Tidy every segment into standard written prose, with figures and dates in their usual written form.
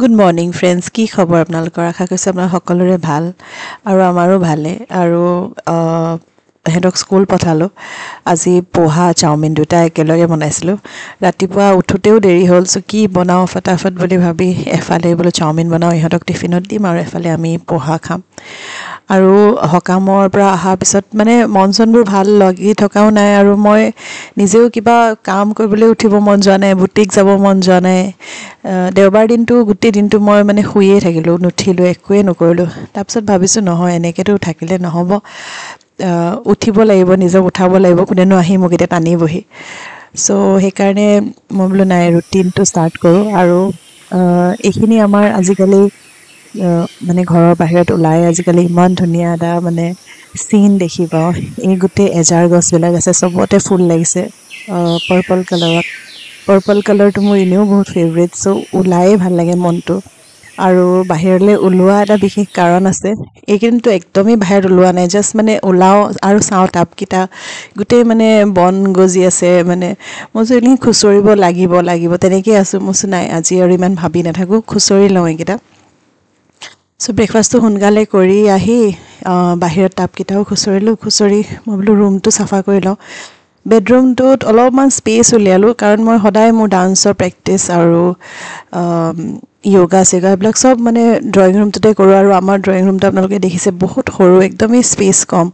Good morning friends, কি খবৰ আপোনালোকৰ? আশা কৰিছোঁ আপোনাৰ সকলোৰে ভাল আৰু আমাৰো ভালে। আৰু সিহঁতক স্কুল পঠালোঁ। আজি পোহা চাওমিন দুটা একেলগে বনাইছিলোঁ। ৰাতিপুৱা উঠোঁতেও দেৰি হ'ল, চ' কি বনাওঁ ফটাফট বুলি ভাবি এফালে বোলো চাওমিন বনাওঁ, ইহঁতক টিফিনত দিম আৰু এফালে আমি পোহা খাম। আৰু সকামৰ পৰা অহাৰ পিছত মানে মন চনবোৰ ভাল লাগি থকাও নাই, আৰু মই নিজেও কিবা কাম কৰিবলৈ উঠিব মন যোৱা নাই, বুটিক যাব মন যোৱা নাই। দেওবাৰ দিনটো গোটেই দিনটো মই মানে শুইয়ে থাকিলোঁ, নুঠিলোঁ, একোৱেই নকৰিলোঁ। তাৰপিছত ভাবিছোঁ নহয়, এনেকৈতো থাকিলে নহ'ব, উঠিব লাগিব, নিজক উঠাব লাগিব, কোনেনো আহি মোক এতিয়া টানিবহি। চ' সেইকাৰণে মই বোলো নাই, ৰুটিনটো ষ্টাৰ্ট কৰোঁ। আৰু এইখিনি আমাৰ আজিকালি মানে ঘৰৰ বাহিৰত ওলাই আজিকালি ইমান ধুনীয়া এটা মানে চিন দেখি পাওঁ। এই গোটেই এজাৰ গছবিলাক আছে, চবতে ফুল লাগিছে পাৰ্পল কালাৰত। পাৰ্পল কালাৰটো মোৰ এনেও বহুত ফেভৰেট, চ' ওলায়ে ভাল লাগে মনটো। আৰু বাহিৰলৈ ওলোৱা এটা বিশেষ কাৰণ আছে। এইকেইদিনতো একদমেই বাহিৰত ওলোৱা নাই, জাষ্ট মানে ওলাওঁ আৰু চাওঁ টাবকেইটা গোটেই মানে বন গজি আছে। মানে মই যে এনেই খুচৰিব লাগিব তেনেকৈ আছোঁ। মই নাই, আজি আৰু ইমান ভাবি নাথাকোঁ, খুচৰি লওঁ এইকেইটা। চ' ব্ৰেকফাষ্টটো সোনকালে কৰি আহি বাহিৰত টাবকেইটাও খুচৰি মই বোলো ৰুমটো চাফা কৰি লওঁ। বেডৰুমটোত অলপমান স্পেচ উলিয়ালোঁ, কাৰণ মই সদায় মোৰ ডান্সৰ প্ৰেক্টিছ আৰু য়োগা চোগা এইবিলাক চব মানে ড্ৰয়িং ৰুমটোতে কৰোঁ। আৰু আমাৰ ড্ৰয়িং ৰুমটো আপোনালোকে দেখিছে বহুত সৰু, একদমেই স্পেচ কম।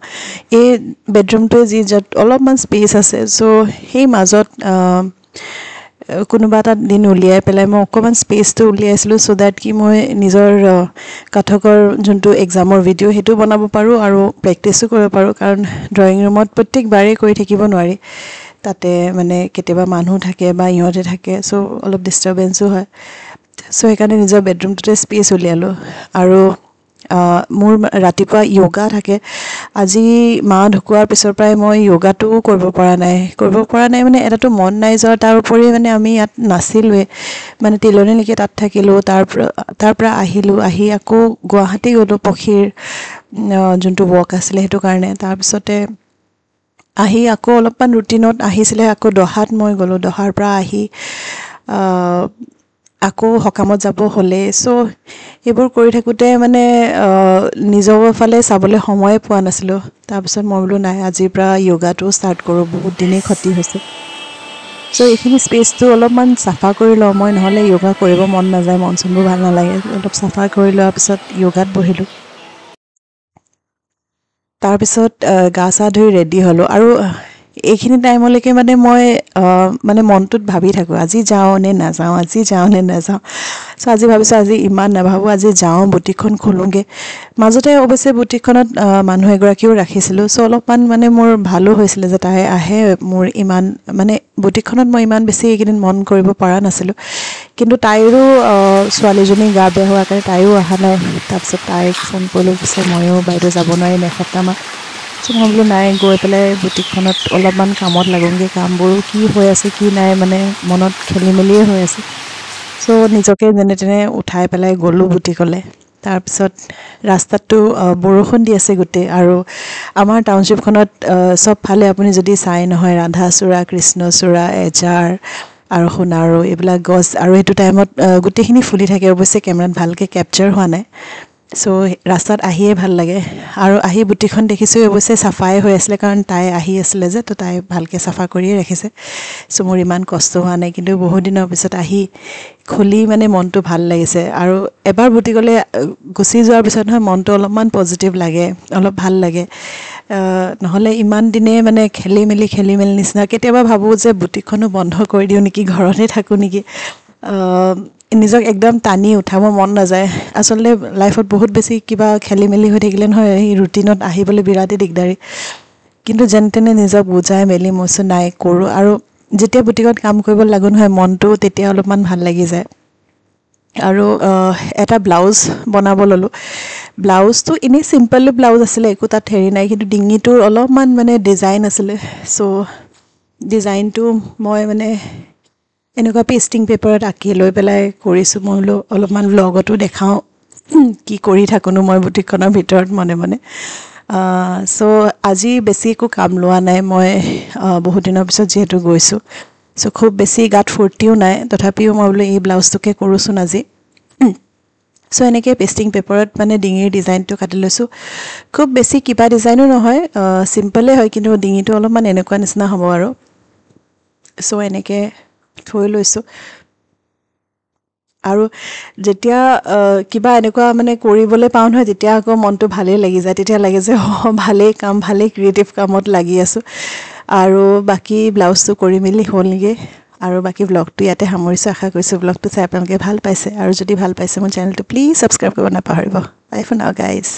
এই বেডৰুমটোৱে য'ত অলপমান স্পেচ আছে, চ' সেই মাজত কোনোবা এটা দিন উলিয়াই পেলাই মই অকণমান স্পেচটো উলিয়াইছিলোঁ, চ' ডেট কি মই নিজৰ কথকৰ যোনটো এক্সামৰ ভিডিঅ' সেইটো বনাব পাৰোঁ আৰু প্ৰেক্টিছো কৰিব পাৰোঁ। কাৰণ ড্ৰয়িং ৰুমত প্ৰত্যেকবাৰেই কৰি থাকিব নোৱাৰি, তাতে মানে কেতিয়াবা মানুহ থাকে বা ইহঁতে থাকে, চ' অলপ ডিষ্টাৰ্বেঞ্চো হয়। চ' সেইকাৰণে নিজৰ বেডৰুমটোতে স্পেচ উলিয়ালোঁ। আৰু মোৰ ৰাতিপুৱা য়োগা থাকে। আজি মা ঢুকোৱাৰ পিছৰ পৰাই মই য়োগাটোও কৰিব পৰা নাই মানে এটাতো মন নাই যোৱা, তাৰ উপৰি মানে আমি ইয়াত নাছিলোঁৱে, মানে তিলনিলৈকে তাত থাকিলোঁ। তাৰ পৰা আহি আকৌ গুৱাহাটী গ'লোঁ পক্ষীৰ যোনটো ৱৰ্ক আছিলে সেইটো কাৰণে। তাৰপিছতে আহি আকৌ অলপমান ৰুটিনত আহিছিলে, আকৌ দহাত মই গ'লোঁ। দহাৰ পৰা আহি আকৌ সকামত যাব হ'লেই, চ' সেইবোৰ কৰি থাকোঁতে মানে নিজৰ ফালে চাবলৈ সময়ে পোৱা নাছিলোঁ। তাৰপিছত মই বোলো নাই, আজিৰ পৰা য়োগাটো ষ্টাৰ্ট কৰোঁ, বহুত দিনেই ক্ষতি হৈছে। চ' এইখিনি স্পেচটো অলপমান চাফা কৰি লওঁ মই, নহ'লে য়োগা কৰিব মন নাযায়, মন চনবোৰ ভাল নালাগে। অলপ চাফা কৰি লোৱাৰ পিছত য়োগাত বহিলোঁ। তাৰপিছত গা চা ধুই ৰেডি হ'লোঁ। আৰু এইখিনি টাইমলৈকে মানে মই মানে মনটোত ভাবি থাকোঁ, আজি যাওঁ নে নাযাওঁ। চ' আজি ভাবিছোঁ আজি ইমান নাভাবোঁ, আজি যাওঁ, বুটিকখন খোলোঁগৈ। মাজতে অৱশ্যে বুটিকখনত মানুহ এগৰাকীও ৰাখিছিলোঁ, চ' অলপমান মানে মোৰ ভালো হৈছিলে যে তাই আহে। মোৰ ইমান মানে বুটিকখনত মই ইমান বেছি এইকেইদিন মন কৰিব পৰা নাছিলোঁ, কিন্তু তাইৰো ছোৱালীজনী গা বেয়া হোৱাৰ কাৰণে তাইও অহা নাই। তাৰপিছত তাইক ফোন কৰিলোঁ, পিছে ময়ো বাইদেউ যাব নোৱাৰিম এসপ্তাহমান। চ' মই বোলো নাই, গৈ পেলাই বুটিকখনত অলপমান কামত লাগোঁগৈ। কামবোৰো কি হৈ আছে কি নাই, মানে মনত খেলি মেলিয়ে হৈ আছে। চ' নিজকে যেনে তেনে উঠাই পেলাই গ'লোঁ বুটিকলৈ। তাৰপিছত ৰাস্তাততো বৰষুণ দি আছে গোটেই, আৰু আমাৰ টাউনশ্বিপখনত চবফালে আপুনি যদি চাই নহয়, ৰাধাচূড়া, কৃষ্ণচূড়া, এজাৰ আৰু সোণাৰু এইবিলাক গছ, আৰু এইটো টাইমত গোটেইখিনি ফুলি থাকে। অৱশ্যে কেমেৰাত ভালকৈ কেপচাৰ হোৱা নাই। চ' ৰাস্তাত আহিয়ে ভাল লাগে। আৰু আহি বুটিকখন দেখিছোঁ, অৱশ্যে চাফাই হৈ আছিলে, কাৰণ তাই আহি আছিলে যে, তো তাই ভালকৈ চাফা কৰিয়ে ৰাখিছে। চ' মোৰ ইমান কষ্ট হোৱা নাই, কিন্তু বহুত দিনৰ পিছত আহি খুলি মানে মনটো ভাল লাগিছে। আৰু এবাৰ বুটিকলৈ গুচি যোৱাৰ পিছত নহয়, মনটো অলপমান পজিটিভ লাগে, অলপ ভাল লাগে। নহ'লে ইমান দিনেই মানে খেলি মেলি নিচিনা। কেতিয়াবা ভাবোঁ যে বুটিকখনো বন্ধ কৰি দিওঁ নেকি, ঘৰতে থাকোঁ নেকি। নিজক একদম টানি উঠাব মন নাযায়। আচলতে লাইফত বহুত বেছি কিবা খেলি মেলি হৈ থাকিলে নহয়, সেই ৰুটিনত আহিবলৈ বিৰাটেই দিগদাৰী। কিন্তু যেনে তেনে নিজক বুজাই মেলি মইছোঁ নাই, কৰোঁ। আৰু যেতিয়া বুটিকত কাম কৰিব লাগোঁ নহয়, মনটো তেতিয়া অলপমান ভাল লাগি যায়। আৰু এটা ব্লাউজ বনাব ল'লোঁ। ব্লাউজটো এনেই চিম্পল ব্লাউজ আছিলে, একো তাত হেৰি নাই, কিন্তু ডিঙিটোৰ অলপমান মানে ডিজাইন আছিলে। চ' ডিজাইনটো মই মানে এনেকুৱা পেষ্টিং পেপাৰত আঁকি লৈ পেলাই কৰিছোঁ। মই বোলো অলপমান ব্লগতো দেখাওঁ কি কৰি থাকোঁনো মই বুটিকখনৰ ভিতৰত মনে মনে। চ' আজি বেছি একো কাম লোৱা নাই মই, বহুত দিনৰ পিছত যিহেতু গৈছোঁ। চ' খুব বেছি গাত ফূৰ্তিও নাই, তথাপিও মই বোলো এই ব্লাউজটোকে কৰোঁচোন আজি। চ' এনেকৈ পেষ্টিং পেপাৰত মানে ডিঙিৰ ডিজাইনটো কাটি লৈছোঁ খুব বেছি কিবা ডিজাইনো নহয় চিম্পলে হয় কিন্তু ডিঙিটো অলপমান এনেকুৱা নিচিনা হ'ব আৰু চ' এনেকৈ থৈ লৈছোঁ আৰু যেতিয়া কিবা এনেকুৱা মানে কৰিবলৈ পাওঁ নহয় তেতিয়া আকৌ মনটো ভালেই লাগি যায় তেতিয়া লাগে যে ভালেই কাম ভালেই ক্ৰিয়েটিভ কামত লাগি আছোঁ আৰু বাকী ব্লাউজটো কৰি মেলি হ'ল নেকি আৰু বাকী ব্লগটো ইয়াতে সামৰিছোঁ আশা কৰিছোঁ ব্লগটো চাই আপোনালোকে ভাল পাইছে আৰু যদি ভাল পাইছে মোৰ চেনেলটো প্লিজ ছাবস্ক্ৰাইব কৰিব নাপাহৰিব বাই ফৰ নাও গাইজ